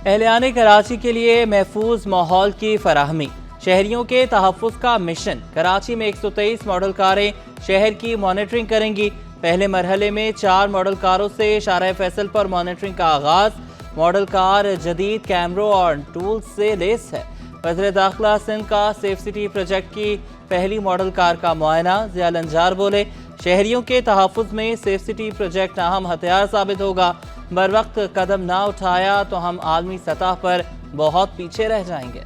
اہلیان کراچی کے لیے محفوظ ماحول کی فراہمی، شہریوں کے تحفظ کا مشن۔ کراچی میں 123 ماڈل کاریں شہر کی مانیٹرنگ کریں گی۔ پہلے مرحلے میں 4 ماڈل کاروں سے شارع فیصل پر مانیٹرنگ کا آغاز۔ ماڈل کار جدید کیمروں اور ٹولز سے لیس ہے۔ وزیر داخلہ سندھ کا سیف سٹی پروجیکٹ کی پہلی ماڈل کار کا معائنہ۔ ضیاء الانجار بولے، شہریوں کے تحفظ میں سیف سٹی پروجیکٹ اہم ہتھیار ثابت ہوگا۔ بروقت قدم نہ اٹھایا تو ہم عالمی سطح پر بہت پیچھے رہ جائیں گے۔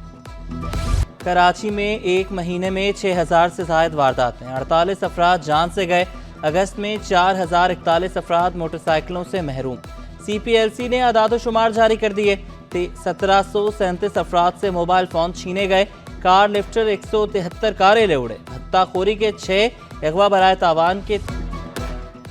کراچی میں ایک مہینے میں 6000 سے زائد واردات ہیں، 48 افراد جان سے گئے۔ اگست میں 4041 افراد موٹر سائیکلوں سے محروم۔ سی پی ایل سی نے اعداد و شمار جاری کر دیے۔ 1737 افراد سے موبائل فون چھینے گئے۔ کار لفٹر 173 کاریں لے اڑے۔ بھتہ خوری کے 6، اغوا برائے تاوان کے۔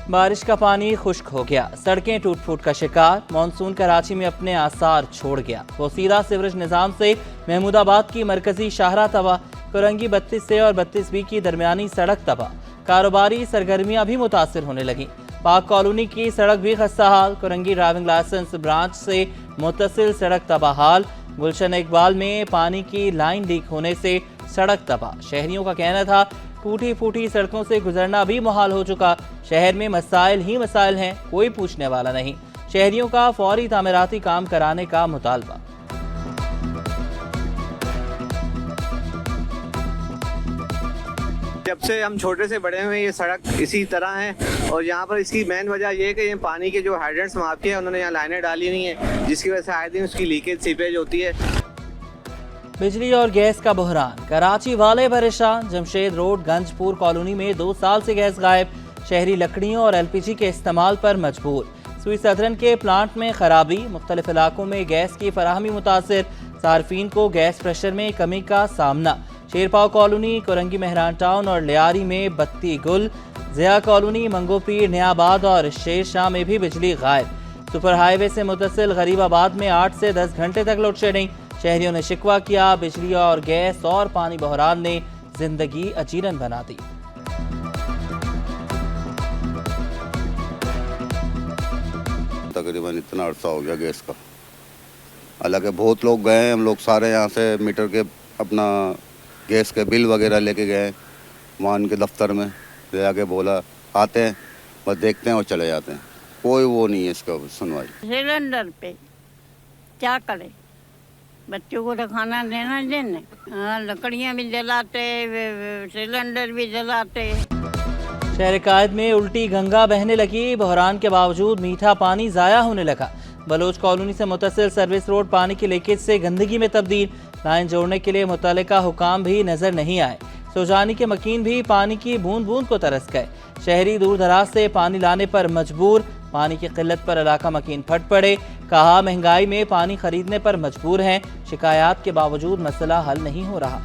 بارش کا پانی خشک ہو گیا، سڑکیں ٹوٹ پھوٹ کا شکار۔ مانسون کراچی میں اپنے آثار چھوڑ گیا۔ بوسیرہ سیوریج نظام سے محمود آباد کی مرکزی شاہراہ تباہ۔ کرنگی 32A اور 32B کی درمیانی سڑک تباہ۔ کاروباری سرگرمیاں بھی متاثر ہونے لگیں۔ پاک کالونی کی سڑک بھی خستہ حال۔ کرنگی ڈرائیونگ لائسنس برانچ سے متصل سڑک تباہ حال۔ گلشن اقبال میں پانی کی لائن لیک ہونے سے سڑک تباہ۔ شہریوں کا کہنا تھا ٹوٹی پھوٹی سڑکوں سے گزرنا بھی محال ہو چکا۔ شہر میں مسائل ہی مسائل ہیں، کوئی پوچھنے والا نہیں۔ شہریوں کا فوری تعمیراتی کام کرانے کا مطالبہ۔ جب سے ہم چھوٹے سے بڑے ہوئے یہ سڑک اسی طرح ہے، اور یہاں پر اس کی مین وجہ یہ ہے کہ یہ پانی کے جو ہائیڈرنٹس وہاں کے ہیں انہوں نے یہاں لائنیں ڈالی نہیں ہیں، جس کی وجہ سے آئے دن اس کی لیکیج سیپیج ہوتی ہے۔ بجلی اور گیس کا بحران، کراچی والے پریشان۔ جمشید روڈ گنج پور کالونی میں 2 سال سے گیس غائب۔ شہری لکڑیوں اور LPG کے استعمال پر مجبور۔ سوئی سدرن کے پلانٹ میں خرابی، مختلف علاقوں میں گیس کی فراہمی متاثر۔ صارفین کو گیس پریشر میں کمی کا سامنا۔ شیرپاؤ کالونی، کرنگی مہران ٹاؤن اور لیاری میں بتی گل۔ ضیاء کالونی، منگو پیر، نیا آباد اور شیر شاہ میں بھی بجلی غائب۔ سپر ہائی وے سے متصل غریب آباد میں 8 سے 10 گھنٹے تک لوڈ شیڈنگ۔ شہریوں نے شکوہ کیا، بجلی اور گیس اور پانی بحران نے زندگی اجیرن بنا دی۔ تقریباً اتنا عرصہ ہو گیا گیس کا، حالانکہ بہت لوگ گئے ہیں، ہم لوگ سارے یہاں سے میٹر کے اپنا گیس کے بل وغیرہ لے کے گئے وہاں ان کے دفتر میں، لے کے بولا آتے ہیں بس دیکھتے ہیں اور چلے جاتے ہیں، کوئی وہ نہیں ہے اس کا سنوائی۔ سلنڈر پہ کیا کرے، بچوں کو تو کھانا دینا دینے، لکڑیاں بھی جلاتے، سلنڈر بھی جلاتے۔ شہر قائد میں الٹی گنگا بہنے لگی، بحران کے باوجود میٹھا پانی ضائع ہونے لگا۔ بلوچ کالونی سے متصل سروس روڈ پانی کی لیکیج سے گندگی میں تبدیل۔ لائن جوڑنے کے لیے متعلقہ حکام بھی نظر نہیں آئے۔ سوجانی کے مکین بھی پانی کی بوند بوند کو ترس گئے۔ شہری دور دراز سے پانی لانے پر مجبور۔ پانی کی قلت پر علاقہ مکین پھٹ پڑے۔ کہا مہنگائی میں پانی خریدنے پر مجبور ہیں، شکایات کے باوجود مسئلہ حل نہیں ہو رہا۔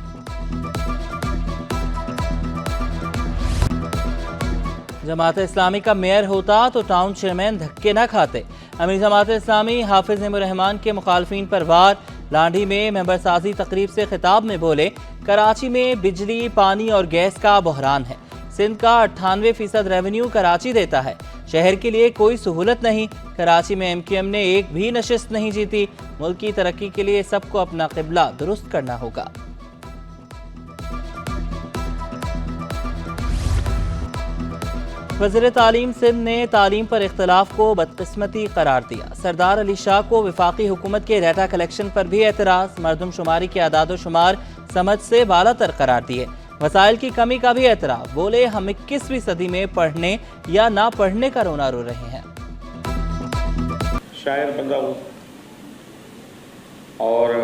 جماعت اسلامی کا میئر ہوتا تو ٹاؤن چیئرمین دھکے نہ کھاتے۔ امیر جماعت اسلامی حافظ نعیم الرحمان کے مخالفین پر وار۔ لانڈھی میں ممبر سازی تقریب سے خطاب میں بولے، کراچی میں بجلی، پانی اور گیس کا بحران ہے۔ سندھ کا 98% ریونیو کراچی دیتا ہے۔ شہر کے لیے کوئی سہولت نہیں۔ کراچی میں MQM نے ایک بھی نشست نہیں جیتی۔ ملک کی ترقی کے لیے سب کو اپنا قبلہ درست کرنا ہوگا۔ وزیر تعلیم سندھ نے تعلیم پر اختلاف کو بدقسمتی قرار دیا۔ سردار علی شاہ کو وفاقی حکومت کے ڈیٹا کلیکشن پر بھی اعتراض۔ مردم شماری کے اعداد و شمار سمجھ سے بالا تر قرار دیے۔ وسائل کی کمی کا بھی اعتراف۔ بولے ہم 21ویں صدی میں پڑھنے یا نہ پڑھنے کا رونا رو رہے ہیں۔ شاعر بندہ ہوں، اور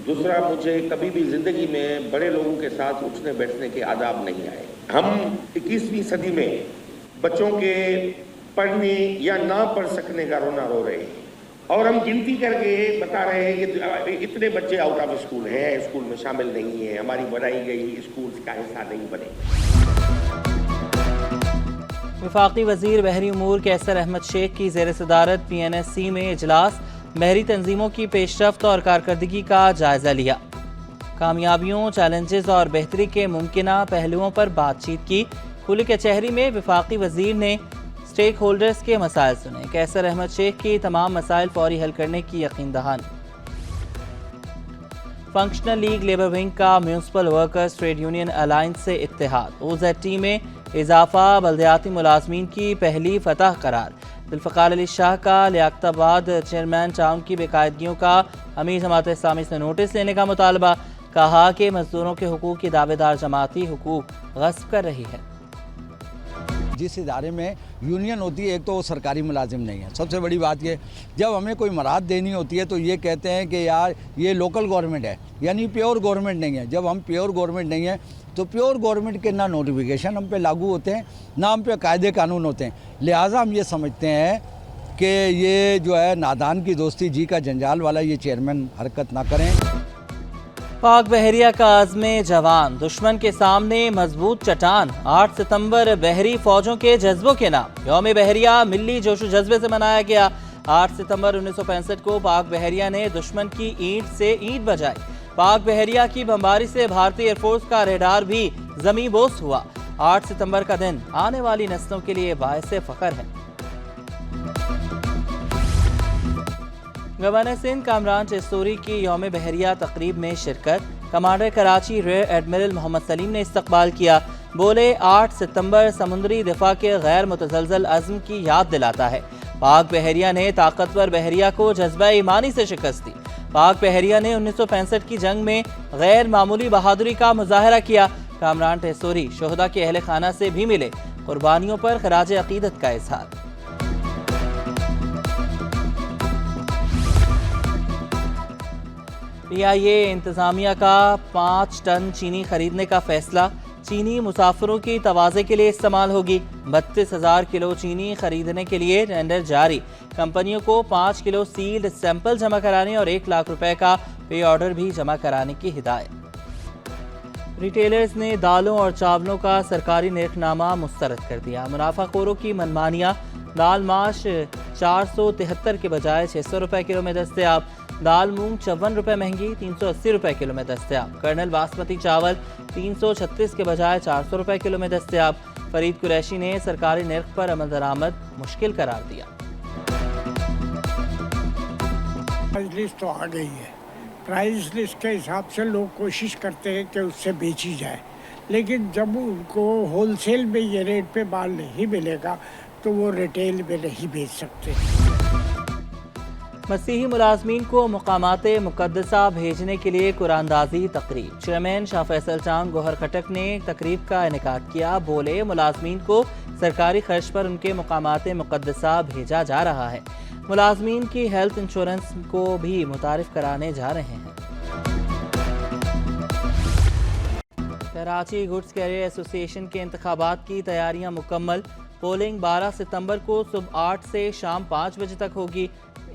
دوسرا مجھے کبھی بھی زندگی میں بڑے لوگوں کے ساتھ اٹھنے بیٹھنے کے آداب نہیں آئے۔ ہم 21ویں صدی میں بچوں کے پڑھنے یا نہ پڑھ سکنے کا رونا رو رہے ہیں، اور ہم گنتی کر کے بتا رہے ہیں کہ اتنے بچے آؤٹ آف اسکول ہیں، اسکول میں شامل نہیں ہیں، ہماری بنائی گئی اسکول کا حصہ نہیں بنے۔ وفاقی وزیر بحری امور کیسر احمد شیخ کی زیر صدارت PNSC میں اجلاس۔ بحری تنظیموں کی پیش رفت اور کارکردگی کا جائزہ لیا۔ کامیابیوں، چیلنجز اور بہتری کے ممکنہ پہلوؤں پر بات چیت کی۔ کھلی کچہری میں وفاقی وزیر نے اسٹیک ہولڈرز کے مسائل سنے، قیصر احمد شیخ کی تمام مسائل فوری حل کرنے کی یقین دہانی۔ فنکشنل لیگ لیبر ونگ کا municipal workers trade union alliance سے اتحاد، OZT میں اضافہ بلدیاتی ملازمین کی پہلی فتح قرار۔ ذوالفقار علی شاہ کا لیاقت آباد چیئرمین ٹاؤن کی بے قاعدگیوں کا امیر جماعت اسلامی سے نوٹس لینے کا مطالبہ، کہا کہ مزدوروں کے حقوق کی دعوے دار جماعتی حقوق غصب کر رہی ہے۔ جس ادارے میں یونین ہوتی ہے ایک تو وہ سرکاری ملازم نہیں ہے، سب سے بڑی بات یہ جب ہمیں کوئی مراد دینی ہوتی ہے تو یہ کہتے ہیں کہ یار یہ لوکل گورنمنٹ ہے، یعنی پیور گورنمنٹ نہیں ہے۔ جب ہم پیور گورنمنٹ نہیں ہیں تو پیور گورنمنٹ کے نہ نوٹیفیکیشن ہم پہ لاگو ہوتے ہیں، نہ ہم پہ قاعدے قانون ہوتے ہیں، لہٰذا ہم یہ سمجھتے ہیں کہ یہ جو ہے نادان کی دوستی جی کا جنجال والا یہ چیئرمین حرکت نہ کریں۔ پاک بحریہ کا عزم جوان، دشمن کے سامنے مضبوط چٹان۔ 8 ستمبر بحری فوجوں کے جذبوں کے نام یوم بحریہ ملی جوش و جذبے سے منایا گیا۔ 8 ستمبر 1965 کو پاک بحریہ نے دشمن کی اینٹ سے اینٹ بجائی۔ پاک بحریہ کی بمباری سے بھارتی ایئر فورس کا ریڈار بھی زمیں بوس ہوا۔ 8 ستمبر کا دن آنے والی نسلوں کے لیے باعث فخر ہے۔ گورنر سندھ کامران چستوری کی یوم بحریہ تقریب میں شرکت، کمانڈر کراچی ریئر ایڈمرل محمد سلیم نے استقبال کیا۔ بولے 8 ستمبر سمندری دفاع کے غیر متزلزل عزم کی یاد دلاتا ہے۔ پاک بحریہ نے طاقتور بحریہ کو جذبہ ایمانی سے شکست دی۔ پاک بحریہ نے 1965 کی جنگ میں غیر معمولی بہادری کا مظاہرہ کیا۔ کامران ٹیسوری شہداء کے اہل خانہ سے بھی ملے، قربانیوں پر خراج عقیدت کا اظہار۔ PIA انتظامیہ کا 5 ٹن چینی خریدنے کا فیصلہ، چینی مسافروں کی توازے کے لیے استعمال ہوگی۔ 32,000 کلو چینی خریدنے کے لیے ٹینڈر جاری، کمپنیوں کو 5 کلو سیلڈ سیمپل جمع کرانے اور 1 لاکھ روپے کا پے آرڈر بھی جمع کرانے کی ہدایت۔ ریٹیلرز نے دالوں اور چاولوں کا سرکاری نرخ نامہ مسترد کر دیا۔ منافع خوروں کی منمانیاں، دال ماش 473 کے بجائے 600 روپے کلو میں دستیاب، دال مونگ 54 روپے مہنگی 380 روپے کلو میں دستیاب، کرنل باسمتی چاول 336 کے بجائے 400 روپے کلو میں دستیاب۔ فرید قریشی نے سرکاری نرخ پر عمل درآمد مشکل قرار دیا۔ پرائز لسٹ تو آ گئی ہے، پرائز لسٹ کے حساب سے لوگ کوشش کرتے ہیں کہ اس سے بیچی جائے، لیکن جب ان کو ہول سیل میں یہ ریٹ پہ مال نہیں ملے گا تو وہ ریٹیل میں نہیں بیچ سکتے۔ مسیحی ملازمین کو مقامات مقدسہ بھیجنے کے لیے قرآندازی تقریب، چیئرمین شاہ فیصل چاند گوہر خٹک نے تقریب کا انعقاد کیا۔ بولے ملازمین کو سرکاری خرچ پر ان کے مقامات مقدسہ بھیجا جا رہا ہے، ملازمین کی ہیلتھ انشورنس کو بھی متعارف کرانے جا رہے ہیں۔ کراچی گڈز کیریئر ایسوسی ایشن کے انتخابات کی تیاریاں مکمل، پولنگ 12 ستمبر کو صبح 8 سے شام 5 بجے تک ہوگی۔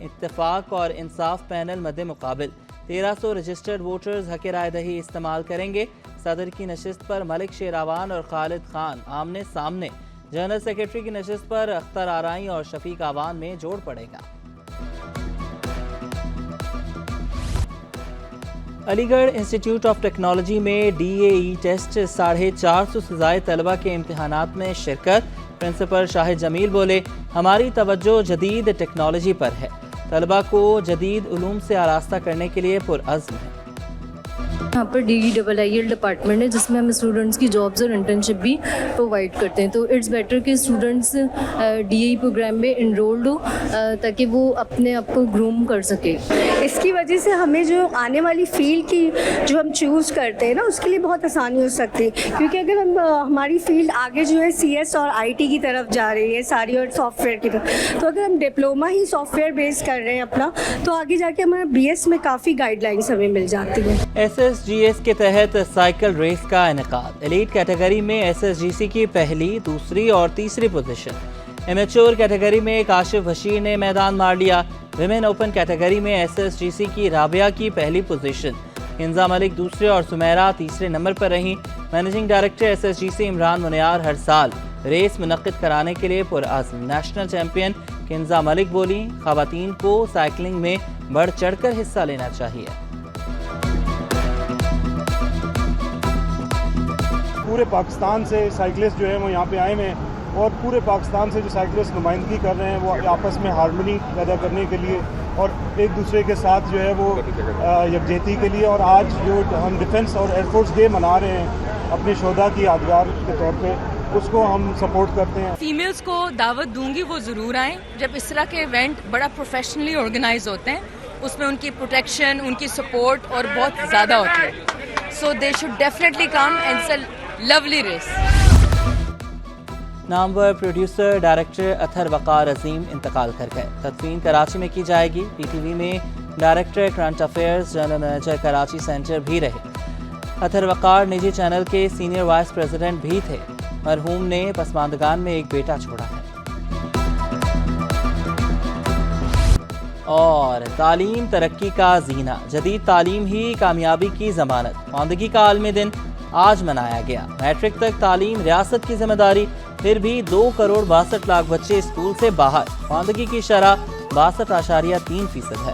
اتفاق اور انصاف پینل مد مقابل، 1300 رجسٹرڈ ووٹرز حق رائے دہی استعمال کریں گے۔ صدر کی نشست پر ملک شیراوان اور خالد خان آمنے سامنے، جنرل سیکرٹری کی نشست پر اختر آرائی اور شفیق آوان میں جوڑ پڑے گا۔ علی گڑھ انسٹیٹیوٹ آف ٹیکنالوجی میں DAE ٹیسٹ 450 سے زائد طلبہ کے امتحانات میں شرکت۔ پرنسپل شاہد جمیل بولے ہماری توجہ جدید ٹیکنالوجی پر ہے، طلبہ کو جدید علوم سے آراستہ کرنے کے لیے پرعزم ہے۔ یہاں پر DEIIL ڈپارٹمنٹ ہے جس میں ہم اسٹوڈنٹس کی جابز اور انٹرنشپ بھی پرووائڈ کرتے ہیں، تو اٹس بیٹر کہ اسٹوڈنٹس DAE پروگرام میں انرولڈ ہو تاکہ وہ اپنے آپ کو گروم کر سکے۔ اس کی وجہ سے ہمیں جو آنے والی فیلڈ کی جو ہم چوز کرتے ہیں نا اس کے لیے بہت آسانی ہو سکتی ہے، کیونکہ اگر ہم ہماری فیلڈ آگے جو ہے CS اور IT کی طرف جا رہی ہے ساری اور سافٹ ویئر کی طرف، تو اگر ہم ڈپلوما ہی سافٹ ویئر بیس کر رہے ہیں اپنا تو آگے جا کے ہمارا BS میں کافی گائیڈ لائنس ہمیں مل جاتی ہیں۔ SSGS کے تحت سائیکل ریس کا انعقاد، ایلیٹ کیٹیگری میں SSGC کی پہلی، دوسری اور تیسری پوزیشن، امیچور کیٹیگری میں کاشف بشیر نے میدان مار لیا، ویمن اوپن کیٹیگری میں SSGC کی رابعہ کی پہلی پوزیشن، کنزا ملک دوسرے اور سمیرہ تیسرے نمبر پر رہیں۔ مینیجنگ ڈائریکٹر SSGC عمران منیار ہر سال ریس منعقد کرانے کے لیے پرعزم، نیشنل چیمپئن کنزا ملک بولی خواتین کو سائیکلنگ میں بڑھ چڑھ کر حصہ لینا چاہیے۔ پورے پاکستان سے سائیکلسٹ جو ہیں وہ یہاں پہ آئے ہوئے ہیں اور پورے پاکستان سے جو سائیکلسٹ نمائندگی کر رہے ہیں وہ آپس میں ہارمونی پیدا کرنے کے لیے اور ایک دوسرے کے ساتھ جو ہے وہ یکجہتی کے لیے. اور آج جو ہم ڈیفنس اور ایئر فورس ڈے منا رہے ہیں اپنے شہداء کی یادگار کے طور پہ, اس کو ہم سپورٹ کرتے ہیں. فیمیلز کو دعوت دوں گی وہ ضرور آئیں. جب اس طرح کے ایونٹ بڑا پروفیشنلی آرگنائز ہوتے ہیں اس میں ان کی پروٹیکشن, ان کی سپورٹ اور بہت زیادہ ہوتی ہے. So they should definitely come and it's a lovely race. نامور پروڈیوسر ڈائریکٹر اطہر وقار عظیم انتقال کر گئے. تدفین کراچی میں کی جائے گی. پی ٹی وی میں director current affairs, general manager Karachi centre بھی رہے. اطہر وقار نجی چینل کے سینئر وائس پریزیڈنٹ بھی تھے. مرحوم نے پسماندگان میں ایک بیٹا چھوڑا ہے. اور تعلیم ترقی کا زینہ, جدید تعلیم ہی کامیابی کی ضمانت. خواندگی کا عالمی دن آج منایا گیا. میٹرک تک تعلیم ریاست کی ذمہ داری, پھر بھی 2 کروڑ 62 لاکھ بچے اسکول سے باہر. خواندگی کی شرح 62.3% ہے.